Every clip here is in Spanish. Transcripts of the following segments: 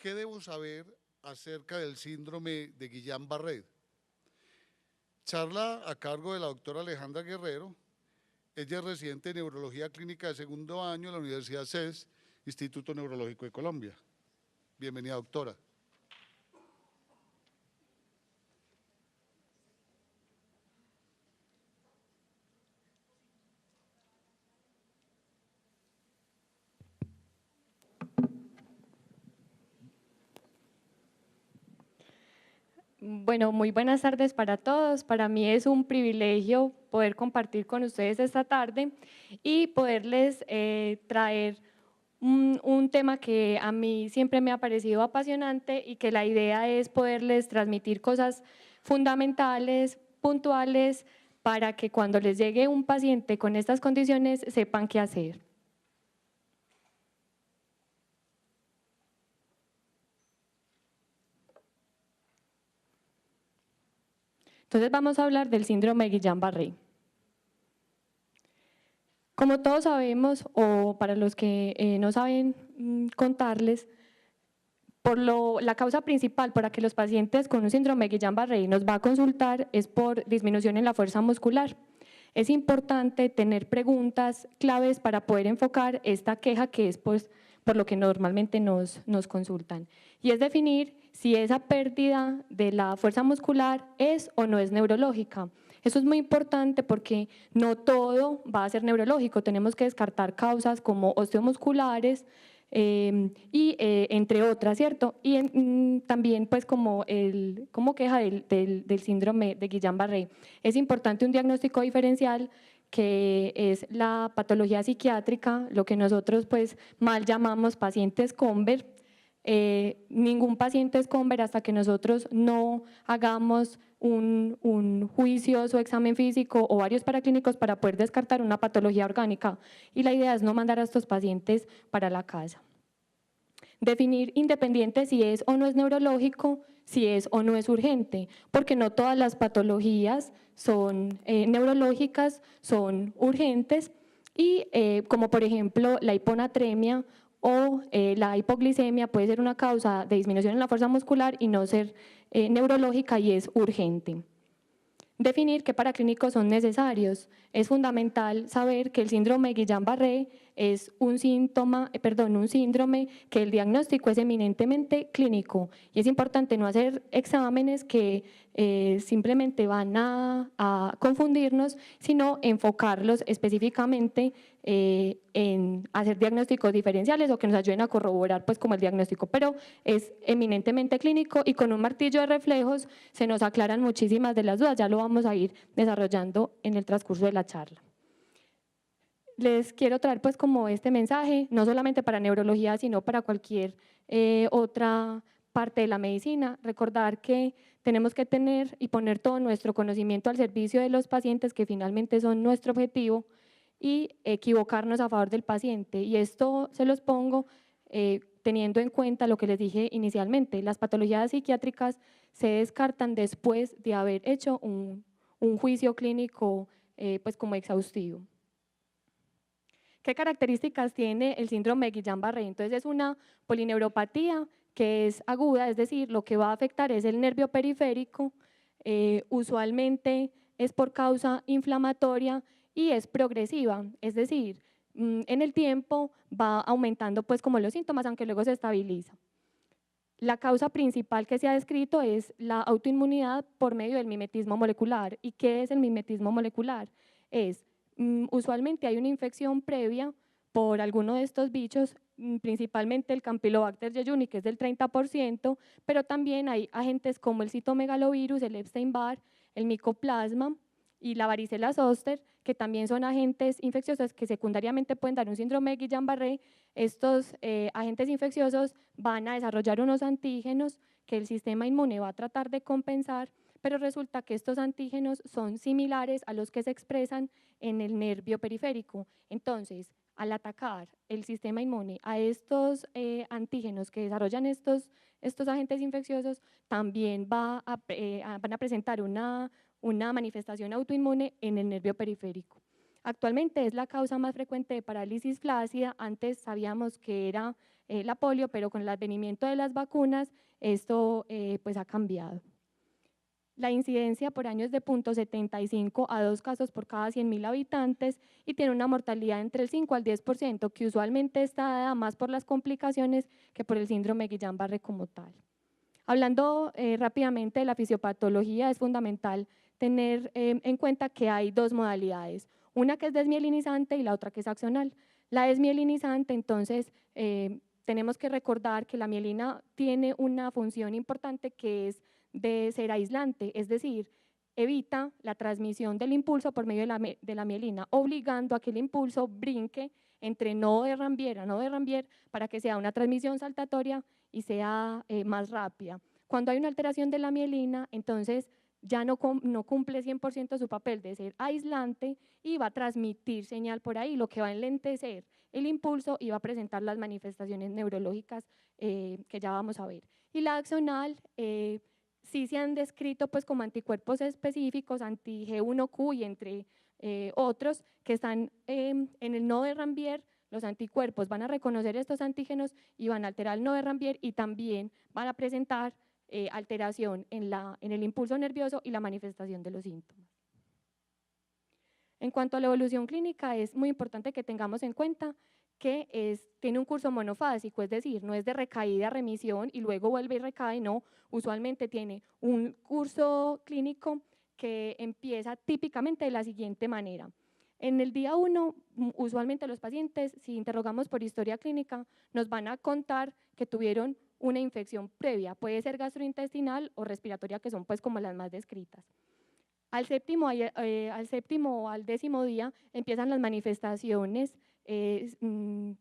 ¿Qué debo saber acerca del síndrome de Guillain-Barré? Charla a cargo de la doctora Alejandra Guerrero. Ella es residente de Neurología Clínica de segundo año en la Universidad CES, Instituto Neurológico de Colombia. Bienvenida, doctora. Bueno, muy buenas tardes para todos. Para mí es un privilegio poder compartir con ustedes esta tarde y poderles traer un tema que a mí siempre me ha parecido apasionante y que la idea es poderles transmitir cosas fundamentales, puntuales, para que cuando les llegue un paciente con estas condiciones sepan qué hacer. Entonces vamos a hablar del síndrome de Guillain-Barré. Como todos sabemos, o para los que no saben contarles, la causa principal para que los pacientes con un síndrome de Guillain-Barré nos va a consultar es por disminución en la fuerza muscular. Es importante tener preguntas claves para poder enfocar esta queja que es pues, por lo que normalmente nos consultan. Y es definir si esa pérdida de la fuerza muscular es o no es neurológica. Eso es muy importante porque no todo va a ser neurológico. Tenemos que descartar causas como osteomusculares, entre otras, ¿cierto? Y también pues como queja del síndrome de Guillain-Barré. Es importante un diagnóstico diferencial que es la patología psiquiátrica, lo que nosotros pues mal llamamos pacientes Conver. Ningún paciente es Conver hasta que nosotros no hagamos un juicioso examen físico o varios paraclínicos para poder descartar una patología orgánica, y la idea es no mandar a estos pacientes para la casa. Definir independiente si es o no es neurológico, si es o no es urgente, porque no todas las patologías son neurológicas, son urgentes, y como por ejemplo la hiponatremia o la hipoglicemia puede ser una causa de disminución en la fuerza muscular y no ser neurológica y es urgente. Definir qué paraclínicos son necesarios. Es fundamental saber que el síndrome de Guillain-Barré es un síndrome que el diagnóstico es eminentemente clínico, y es importante no hacer exámenes que simplemente van a confundirnos, sino enfocarlos específicamente en hacer diagnósticos diferenciales o que nos ayuden a corroborar pues como el diagnóstico, pero es eminentemente clínico y con un martillo de reflejos se nos aclaran muchísimas de las dudas. Ya lo vamos a ir desarrollando en el transcurso de la charla. Les quiero traer pues como este mensaje, no solamente para neurología, sino para cualquier otra parte de la medicina. Recordar que tenemos que tener y poner todo nuestro conocimiento al servicio de los pacientes, que finalmente son nuestro objetivo, y equivocarnos a favor del paciente. Y esto se los pongo teniendo en cuenta lo que les dije inicialmente. Las patologías psiquiátricas se descartan después de haber hecho un juicio clínico pues como exhaustivo. ¿Qué características tiene el síndrome de Guillain-Barré? Entonces es una polineuropatía que es aguda, es decir, lo que va a afectar es el nervio periférico, usualmente es por causa inflamatoria y es progresiva, es decir, en el tiempo va aumentando pues como los síntomas, aunque luego se estabiliza. La causa principal que se ha descrito es la autoinmunidad por medio del mimetismo molecular. ¿Y qué es el mimetismo molecular? Usualmente hay una infección previa por alguno de estos bichos, principalmente el Campylobacter jejuni, que es del 30%, pero también hay agentes como el citomegalovirus, el Epstein-Barr, el micoplasma y la varicela zoster, que también son agentes infecciosos que secundariamente pueden dar un síndrome de Guillain-Barré. Estos agentes infecciosos van a desarrollar unos antígenos que el sistema inmune va a tratar de compensar, pero resulta que estos antígenos son similares a los que se expresan en el nervio periférico. Entonces, al atacar el sistema inmune a estos antígenos que desarrollan estos agentes infecciosos, también van a presentar una manifestación autoinmune en el nervio periférico. Actualmente es la causa más frecuente de parálisis flácida. Antes sabíamos que era la polio, pero con el advenimiento de las vacunas esto pues ha cambiado. La incidencia por año es de 0,75 a 2 casos por cada 100.000 habitantes y tiene una mortalidad entre el 5 al 10%, que usualmente está dada más por las complicaciones que por el síndrome Guillain-Barré como tal. Hablando rápidamente de la fisiopatología, es fundamental tener en cuenta que hay dos modalidades, una que es desmielinizante y la otra que es axonal. La desmielinizante, entonces, tenemos que recordar que la mielina tiene una función importante que es de ser aislante, es decir, evita la transmisión del impulso por medio de la mielina, obligando a que el impulso brinque entre nodo de Ranvier a nodo de Ranvier para que sea una transmisión saltatoria y sea más rápida. Cuando hay una alteración de la mielina, entonces ya no cumple 100% su papel de ser aislante y va a transmitir señal por ahí, lo que va a enlentecer el impulso y va a presentar las manifestaciones neurológicas que ya vamos a ver. Y la axonal sí se han descrito pues como anticuerpos específicos, anti-G1Q y entre otros que están en el nodo de Ranvier. Los anticuerpos van a reconocer estos antígenos y van a alterar el nodo de Ranvier y también van a presentar alteración en el impulso nervioso y la manifestación de los síntomas. En cuanto a la evolución clínica, es muy importante que tengamos en cuenta que tiene un curso monofásico, es decir, no es de recaída a remisión y luego vuelve y recae, no, usualmente tiene un curso clínico que empieza típicamente de la siguiente manera. En el día 1, usualmente los pacientes, si interrogamos por historia clínica, nos van a contar que tuvieron una infección previa, puede ser gastrointestinal o respiratoria, que son pues como las más descritas. Al séptimo o al 10.º día empiezan las manifestaciones,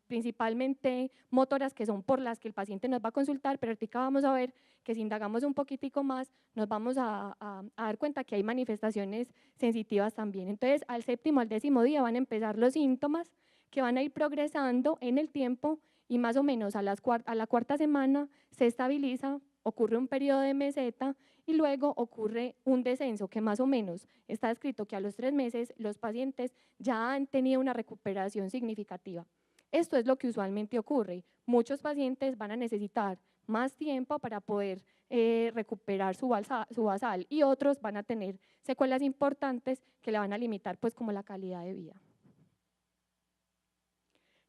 principalmente motoras, que son por las que el paciente nos va a consultar, pero ahorita vamos a ver que si indagamos un poquitico más nos vamos a dar cuenta que hay manifestaciones sensitivas también. Entonces, al 7.º, al 10.º día van a empezar los síntomas que van a ir progresando en el tiempo y más o menos a la 4ª semana se estabiliza, ocurre un periodo de meseta y luego ocurre un descenso que más o menos está descrito que a los 3 meses los pacientes ya han tenido una recuperación significativa. Esto es lo que usualmente ocurre. Muchos pacientes van a necesitar más tiempo para poder recuperar su basal y otros van a tener secuelas importantes que le van a limitar pues como la calidad de vida.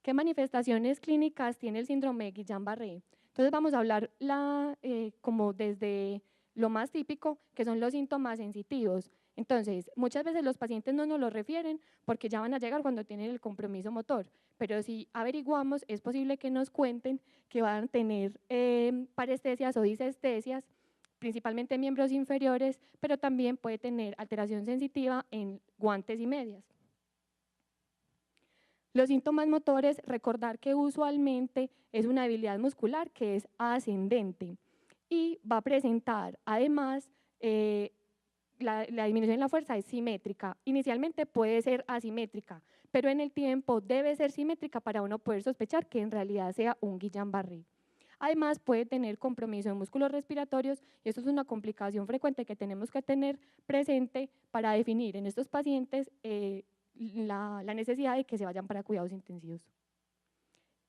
¿Qué manifestaciones clínicas tiene el síndrome de Guillain-Barré? Entonces vamos a hablar como desde lo más típico, que son los síntomas sensitivos. Entonces, muchas veces los pacientes no nos lo refieren porque ya van a llegar cuando tienen el compromiso motor, pero si averiguamos, es posible que nos cuenten que van a tener parestesias o disestesias, principalmente en miembros inferiores, pero también puede tener alteración sensitiva en guantes y medias. Los síntomas motores, recordar que usualmente es una debilidad muscular que es ascendente y va a presentar además la disminución en la fuerza es simétrica. Inicialmente puede ser asimétrica, pero en el tiempo debe ser simétrica para uno poder sospechar que en realidad sea un Guillain-Barré. Además puede tener compromiso de músculos respiratorios y esto es una complicación frecuente que tenemos que tener presente para definir en estos pacientes la necesidad de que se vayan para cuidados intensivos.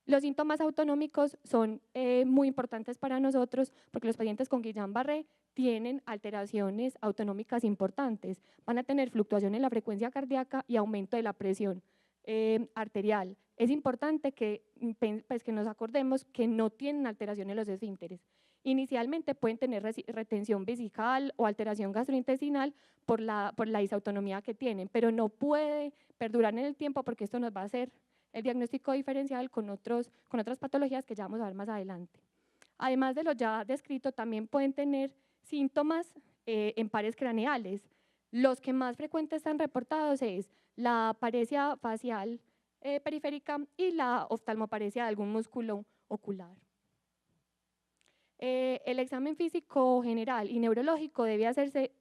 Los síntomas autonómicos son muy importantes para nosotros porque los pacientes con Guillain-Barré tienen alteraciones autonómicas importantes, van a tener fluctuación en la frecuencia cardíaca y aumento de la presión arterial. Es importante que nos acordemos que no tienen alteración en los esfínteres. Inicialmente pueden tener retención vesical o alteración gastrointestinal por la disautonomía que tienen, pero no puede perdurar en el tiempo porque esto nos va a hacer el diagnóstico diferencial con otras patologías que ya vamos a ver más adelante. Además de lo ya descrito, también pueden tener síntomas en pares craneales. Los que más frecuentes están reportados es la paresia facial periférica y la oftalmoparesia de algún músculo ocular. El examen físico general y neurológico debe hacerse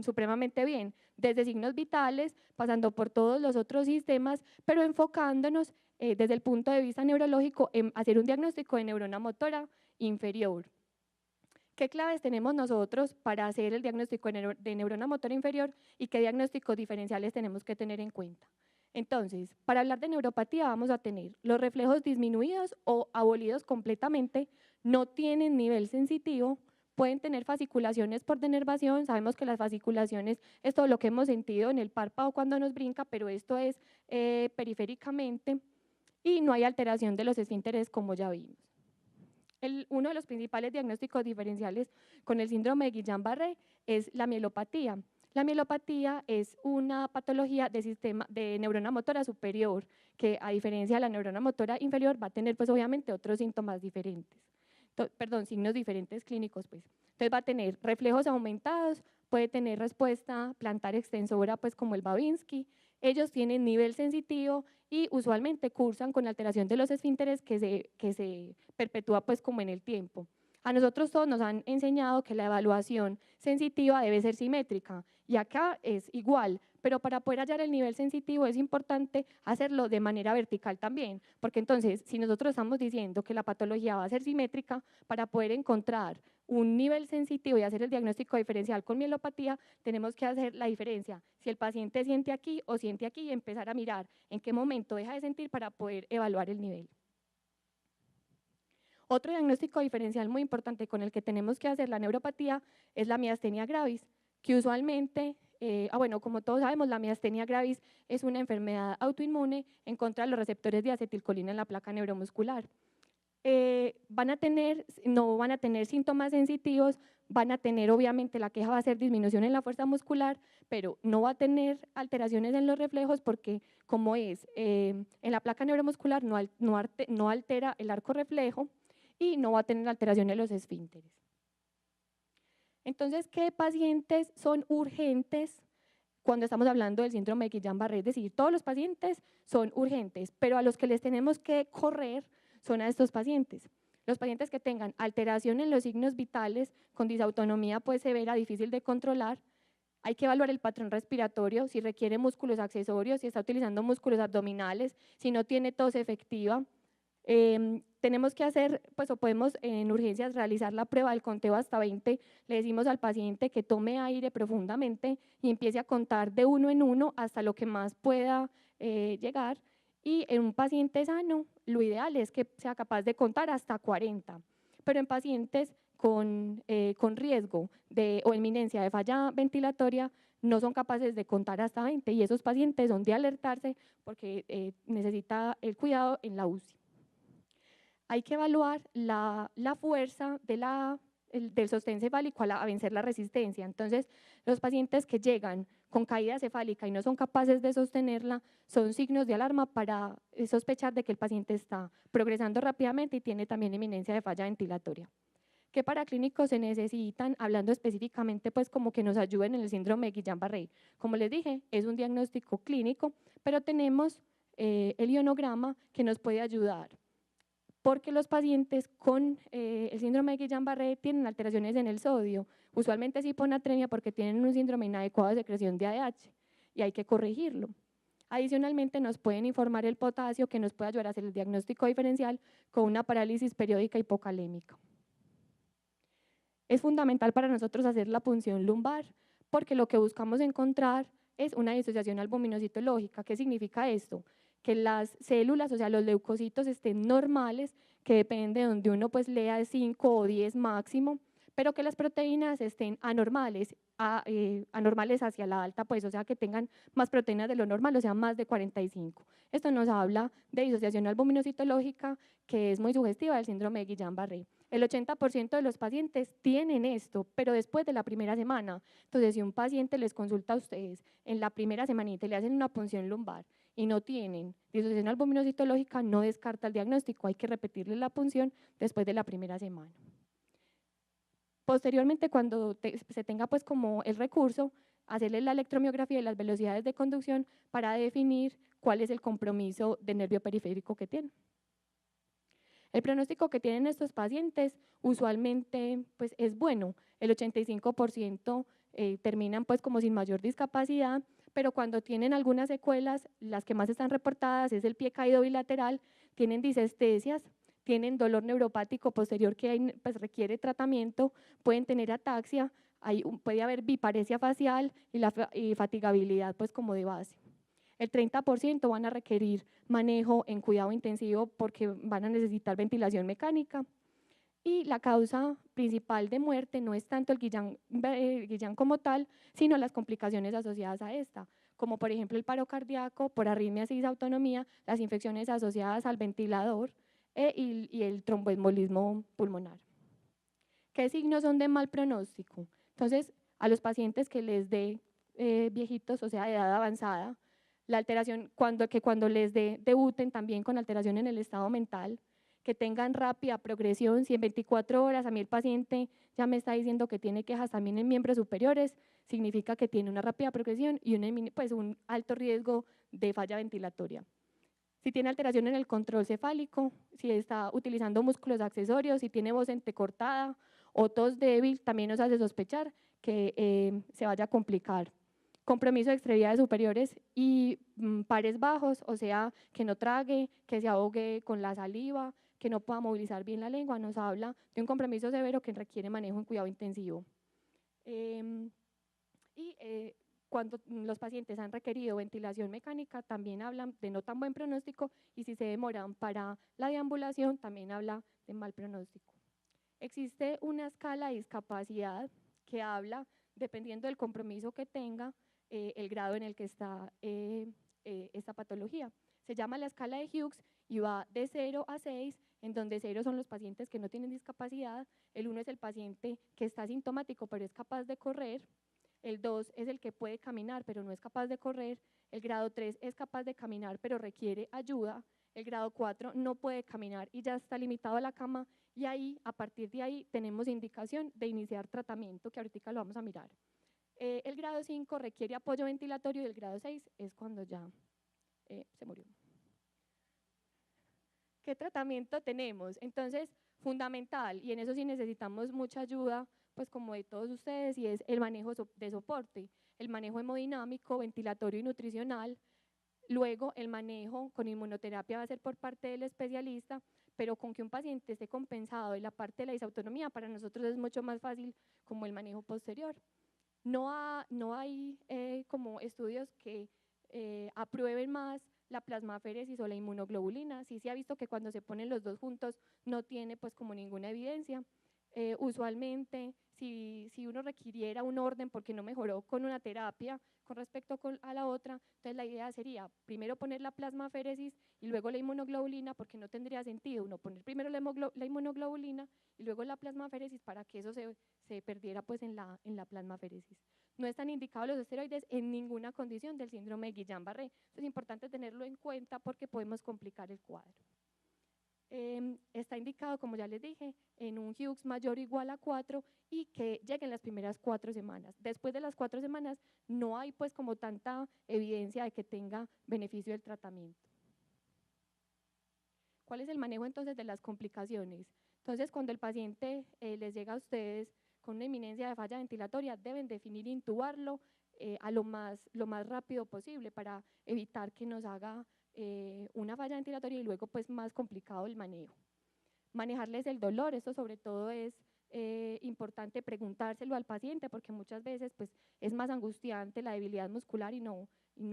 supremamente bien, desde signos vitales, pasando por todos los otros sistemas, pero enfocándonos desde el punto de vista neurológico en hacer un diagnóstico de neurona motora inferior. ¿Qué claves tenemos nosotros para hacer el diagnóstico de neurona motora inferior y qué diagnósticos diferenciales tenemos que tener en cuenta? Entonces, para hablar de neuropatía vamos a tener los reflejos disminuidos o abolidos completamente, no tienen nivel sensitivo, pueden tener fasciculaciones por denervación, sabemos que las fasciculaciones es todo lo que hemos sentido en el párpado cuando nos brinca, pero esto es periféricamente, y no hay alteración de los esfínteres como ya vimos. Uno de los principales diagnósticos diferenciales con el síndrome de Guillain-Barré es la mielopatía. La mielopatía es una patología de sistema de neurona motora superior, que a diferencia de la neurona motora inferior va a tener pues obviamente otros síntomas diferentes, signos diferentes clínicos pues. Entonces va a tener reflejos aumentados, puede tener respuesta plantar extensora pues como el Babinski, ellos tienen nivel sensitivo y usualmente cursan con alteración de los esfínteres que se perpetúa pues como en el tiempo. A nosotros todos nos han enseñado que la evaluación sensitiva debe ser simétrica y acá es igual, pero para poder hallar el nivel sensitivo es importante hacerlo de manera vertical también, porque entonces si nosotros estamos diciendo que la patología va a ser simétrica, para poder encontrar un nivel sensitivo y hacer el diagnóstico diferencial con mielopatía, tenemos que hacer la diferencia, si el paciente siente aquí o siente aquí y empezar a mirar en qué momento deja de sentir para poder evaluar el nivel. Otro diagnóstico diferencial muy importante con el que tenemos que hacer la neuropatía es la miastenia gravis, que usualmente, bueno, como todos sabemos, la miastenia gravis es una enfermedad autoinmune en contra de los receptores de acetilcolina en la placa neuromuscular. No van a tener síntomas sensitivos, van a tener obviamente la queja va a ser disminución en la fuerza muscular, pero no va a tener alteraciones en los reflejos porque como es en la placa neuromuscular no altera el arco reflejo y no va a tener alteración en los esfínteres. Entonces, ¿qué pacientes son urgentes cuando estamos hablando del síndrome de Guillain-Barré? Es decir, todos los pacientes son urgentes, pero a los que les tenemos que correr son a estos pacientes. Los pacientes que tengan alteración en los signos vitales con disautonomía pues severa, difícil de controlar, hay que evaluar el patrón respiratorio, si requiere músculos accesorios, si está utilizando músculos abdominales, si no tiene tos efectiva. Tenemos que hacer, pues o podemos en urgencias realizar la prueba del conteo hasta 20, le decimos al paciente que tome aire profundamente y empiece a contar de 1 en 1 hasta lo que más pueda llegar, y en un paciente sano lo ideal es que sea capaz de contar hasta 40, pero en pacientes con riesgo o inminencia de falla ventilatoria no son capaces de contar hasta 20 y esos pacientes son de alertarse porque necesita el cuidado en la UCI. Hay que evaluar la fuerza del sostén cefálico a vencer la resistencia. Entonces, los pacientes que llegan con caída cefálica y no son capaces de sostenerla son signos de alarma para sospechar de que el paciente está progresando rápidamente y tiene también inminencia de falla ventilatoria. ¿Qué paraclínicos se necesitan? Hablando específicamente, pues como que nos ayuden en el síndrome de Guillain-Barré. Como les dije, es un diagnóstico clínico, pero tenemos el ionograma que nos puede ayudar, porque los pacientes con el síndrome de Guillain-Barré tienen alteraciones en el sodio, usualmente es hiponatremia porque tienen un síndrome inadecuado de secreción de ADH y hay que corregirlo. Adicionalmente nos pueden informar el potasio que nos puede ayudar a hacer el diagnóstico diferencial con una parálisis periódica hipocalémica. Es fundamental para nosotros hacer la punción lumbar porque lo que buscamos encontrar es una disociación albuminocitológica. ¿Qué significa esto? Que las células, o sea, los leucocitos estén normales, que depende de donde uno pues lea de 5 o 10 máximo, pero que las proteínas estén anormales, anormales hacia la alta, pues, o sea, que tengan más proteínas de lo normal, o sea, más de 45. Esto nos habla de disociación albuminocitológica, que es muy sugestiva del síndrome de Guillain-Barré. El 80% de los pacientes tienen esto, pero después de la primera semana. Entonces, si un paciente les consulta a ustedes en la primera semanita y le hacen una punción lumbar y no tienen disociación albuminocitológica, no descarta el diagnóstico, hay que repetirle la punción después de la primera semana. Posteriormente, cuando se tenga pues como el recurso, hacerle la electromiografía de las velocidades de conducción para definir cuál es el compromiso del nervio periférico que tienen. El pronóstico que tienen estos pacientes usualmente pues, es bueno, el 85% terminan pues, como sin mayor discapacidad, pero cuando tienen algunas secuelas, las que más están reportadas es el pie caído bilateral, tienen disestesias, tienen dolor neuropático posterior que pues, requiere tratamiento, pueden tener ataxia, puede haber biparesia facial y fatigabilidad pues, como de base. El 30% van a requerir manejo en cuidado intensivo porque van a necesitar ventilación mecánica. Y la causa principal de muerte no es tanto el Guillain como tal, sino las complicaciones asociadas a esta, como por ejemplo el paro cardíaco por arritmias y disautonomía, las infecciones asociadas al ventilador y el tromboembolismo pulmonar. ¿Qué signos son de mal pronóstico? Entonces, a los pacientes que les dé viejitos, o sea, de edad avanzada, la alteración, cuando les debuten también con alteración en el estado mental, que tengan rápida progresión, si en 24 horas a mí el paciente ya me está diciendo que tiene quejas también en miembros superiores, significa que tiene una rápida progresión y un alto riesgo de falla ventilatoria. Si tiene alteración en el control cefálico, si está utilizando músculos accesorios, si tiene voz entrecortada o tos débil, también nos hace sospechar que se vaya a complicar. Compromiso de extremidades superiores y pares bajos, o sea, que no trague, que se ahogue con la saliva, que no pueda movilizar bien la lengua, nos habla de un compromiso severo que requiere manejo en cuidado intensivo. Cuando los pacientes han requerido ventilación mecánica, también hablan de no tan buen pronóstico y si se demoran para la deambulación, también habla de mal pronóstico. Existe una escala de discapacidad que habla, dependiendo del compromiso que tenga, el grado en el que está esta patología. Se llama la escala de Hughes y va de 0 a 6, en donde 0 son los pacientes que no tienen discapacidad, el 1 es el paciente que está asintomático pero es capaz de correr, el 2 es el que puede caminar pero no es capaz de correr, el grado 3 es capaz de caminar pero requiere ayuda, el grado 4 no puede caminar y ya está limitado a la cama y ahí, a partir de ahí, tenemos indicación de iniciar tratamiento, que ahorita lo vamos a mirar. El grado 5 requiere apoyo ventilatorio y el grado 6 es cuando ya se murió. ¿Qué tratamiento tenemos? Entonces, fundamental, y en eso sí necesitamos mucha ayuda, pues como de todos ustedes, y es el manejo de soporte, el manejo hemodinámico, ventilatorio y nutricional. Luego, el manejo con inmunoterapia va a ser por parte del especialista, pero con que un paciente esté compensado en la parte de la disautonomía, para nosotros es mucho más fácil como el manejo posterior. No hay como estudios que aprueben más la plasmaféresis o la inmunoglobulina. Sí se ha visto que cuando se ponen los dos juntos no tiene pues como ninguna evidencia. Usualmente, si uno requiriera un orden porque no mejoró con una terapia con respecto a la otra, entonces la idea sería primero poner la plasmaféresis y luego la inmunoglobulina, porque no tendría sentido uno poner primero la inmunoglobulina y luego la plasmaféresis para que eso se perdiera pues en la plasmaféresis. No están indicados los esteroides en ninguna condición del síndrome de Guillain-Barré. Es importante tenerlo en cuenta porque podemos complicar el cuadro. Está indicado, como ya les dije, en un Hughes mayor o igual a 4 y que lleguen las primeras 4 semanas. Después de las 4 semanas no hay pues como tanta evidencia de que tenga beneficio del tratamiento. ¿Cuál es el manejo entonces de las complicaciones? Entonces, cuando el paciente les llega a ustedes con una inminencia de falla ventilatoria, deben definir intubarlo lo más rápido posible para evitar que nos haga una falla ventilatoria y luego pues más complicado el manejo. Manejarles el dolor, esto sobre todo es importante preguntárselo al paciente porque muchas veces pues es más angustiante la debilidad muscular y no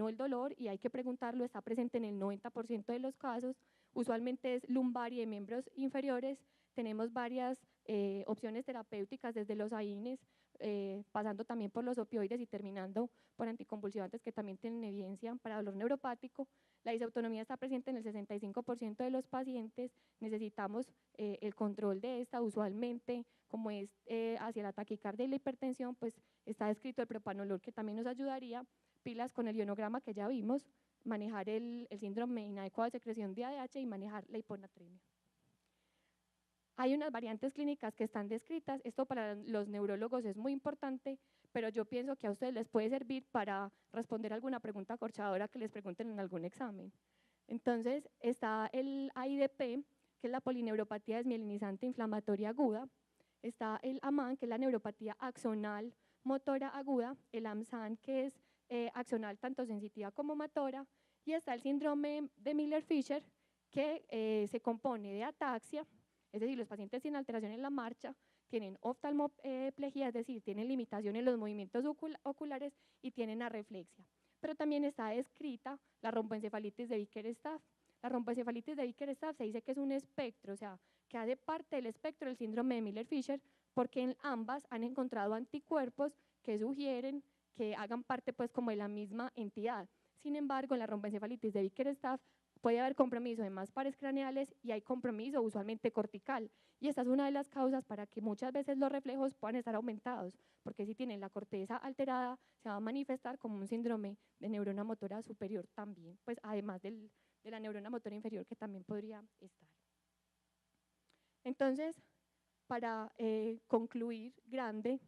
el dolor, y hay que preguntarlo, está presente en el 90% de los casos, usualmente es lumbar y de miembros inferiores. Tenemos varias opciones terapéuticas desde los AINES, pasando también por los opioides y terminando por anticonvulsivantes que también tienen evidencia para dolor neuropático. La disautonomía está presente en el 65% de los pacientes, necesitamos el control de esta, usualmente como es hacia la taquicardia y la hipertensión, pues está descrito el propanolol que también nos ayudaría, pilas con el ionograma que ya vimos, manejar el síndrome inadecuado de secreción de ADH y manejar la hiponatremia. Hay unas variantes clínicas que están descritas, esto para los neurólogos es muy importante, pero yo pienso que a ustedes les puede servir para responder alguna pregunta acorchadora que les pregunten en algún examen. Entonces está el AIDP, que es la polineuropatía desmielinizante inflamatoria aguda, está el AMAN, que es la neuropatía axonal motora aguda, el AMSAN, que es axonal tanto sensitiva como motora, y está el síndrome de Miller-Fisher, que se compone de ataxia, es decir, los pacientes tienen alteración en la marcha, tienen oftalmoplegia, es decir, tienen limitación en los movimientos oculares y tienen arreflexia. pero también está descrita la romboencefalitis de Bickerstaff. La romboencefalitis de Bickerstaff se dice que es un espectro, o sea, que hace parte del espectro del síndrome de Miller-Fisher, porque en ambas han encontrado anticuerpos que sugieren que hagan parte pues como de la misma entidad. Sin embargo, en la romboencefalitis de Bickerstaff puede haber compromiso de más pares craneales y hay compromiso usualmente cortical. Y esta es una de las causas para que muchas veces los reflejos puedan estar aumentados, porque si tienen la corteza alterada, se va a manifestar como un síndrome de neurona motora superior también, pues además de la neurona motora inferior que también podría estar. Entonces, para concluir grande,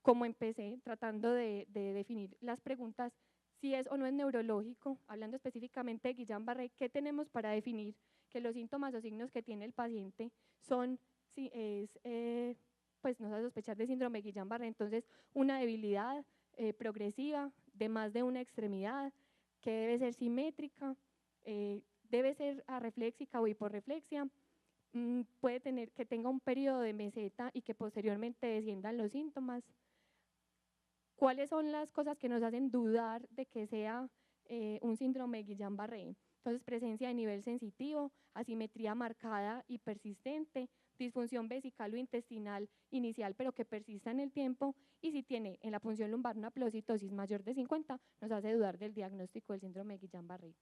como empecé tratando de definir las preguntas, si es o no es neurológico, hablando específicamente de Guillain-Barré, ¿qué tenemos para definir que los síntomas o signos que tiene el paciente son, pues no se va a sospechar de síndrome de Guillain-Barré, entonces una debilidad progresiva de más de una extremidad, que debe ser simétrica, debe ser arrefléxica o hiporreflexia, puede tener que tenga un periodo de meseta y que posteriormente desciendan los síntomas. ¿Cuáles son las cosas que nos hacen dudar de que sea un síndrome de Guillain-Barré? Entonces, presencia de nivel sensitivo, asimetría marcada y persistente, disfunción vesical o intestinal inicial pero que persista en el tiempo, y si tiene en la punción lumbar una pleocitosis mayor de 50, nos hace dudar del diagnóstico del síndrome de Guillain-Barré.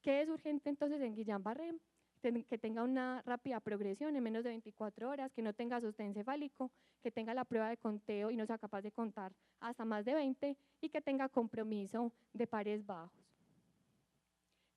¿Qué es urgente entonces en Guillain-Barré? Que tenga una rápida progresión en menos de 24 horas, que no tenga sostén cefálico, que tenga la prueba de conteo y no sea capaz de contar hasta más de 20 y que tenga compromiso de pares bajos.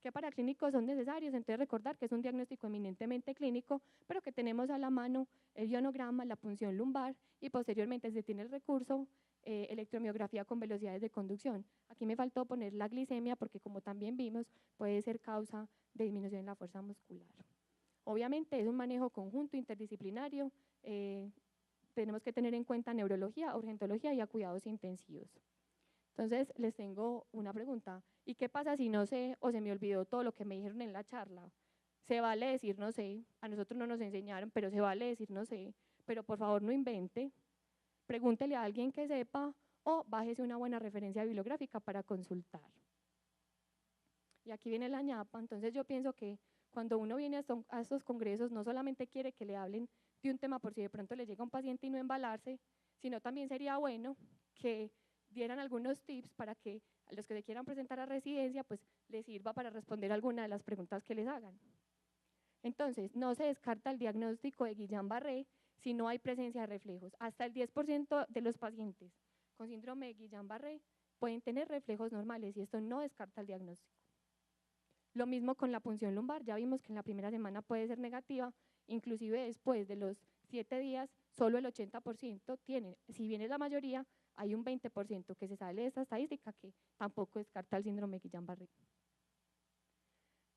¿Qué paraclínicos son necesarios? Entonces recordar que es un diagnóstico eminentemente clínico, pero que tenemos a la mano el ionograma, la punción lumbar y posteriormente se tiene el recurso electromiografía con velocidades de conducción. Aquí me faltó poner la glicemia porque como también vimos puede ser causa de disminución en la fuerza muscular. Obviamente es un manejo conjunto interdisciplinario, tenemos que tener en cuenta neurología, urgentología y a cuidados intensivos. Entonces les tengo una pregunta, ¿y qué pasa si no sé o se me olvidó todo lo que me dijeron en la charla? Se vale decir no sé, a nosotros no nos enseñaron, pero se vale decir no sé, pero por favor no invente, pregúntele a alguien que sepa o bájese una buena referencia bibliográfica para consultar. Y aquí viene la ñapa, entonces yo pienso que cuando uno viene a estos congresos no solamente quiere que le hablen de un tema por si de pronto le llega un paciente y no embalarse, sino también sería bueno que dieran algunos tips para que a los que se quieran presentar a residencia pues les sirva para responder alguna de las preguntas que les hagan. Entonces, no se descarta el diagnóstico de Guillain-Barré si no hay presencia de reflejos. Hasta el 10% de los pacientes con síndrome de Guillain-Barré pueden tener reflejos normales y esto no descarta el diagnóstico. Lo mismo con la punción lumbar, ya vimos que en la primera semana puede ser negativa, inclusive después de los 7 días, solo el 80% tienen, si bien es la mayoría, hay un 20% que se sale de esta estadística que tampoco descarta el síndrome de Guillain-Barré.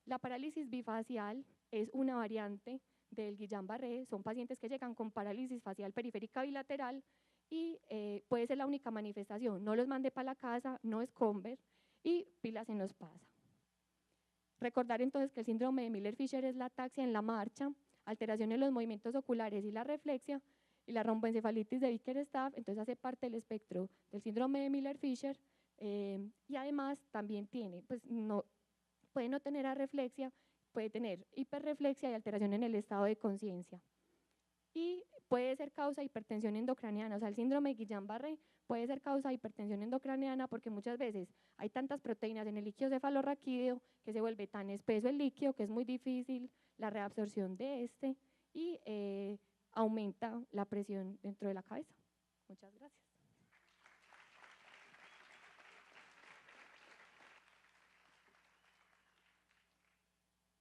La parálisis bifacial es una variante del Guillain-Barré, son pacientes que llegan con parálisis facial periférica bilateral y puede ser la única manifestación, no los mande para la casa, no es Conver y pila se nos pasa. Recordar entonces que el síndrome de Miller-Fisher es la ataxia en la marcha, alteración en los movimientos oculares y la reflexia, y la romboencefalitis de Bickerstaff, entonces hace parte del espectro del síndrome de Miller-Fisher y además también tiene, pues no, puede no tener arreflexia, puede tener hiperreflexia y alteración en el estado de conciencia. Y puede ser causa de hipertensión endocraniana, o sea, el síndrome de Guillain-Barré puede ser causa de hipertensión endocraniana porque muchas veces hay tantas proteínas en el líquido cefalorraquídeo que se vuelve tan espeso el líquido que es muy difícil la reabsorción de este y aumenta la presión dentro de la cabeza. Muchas gracias.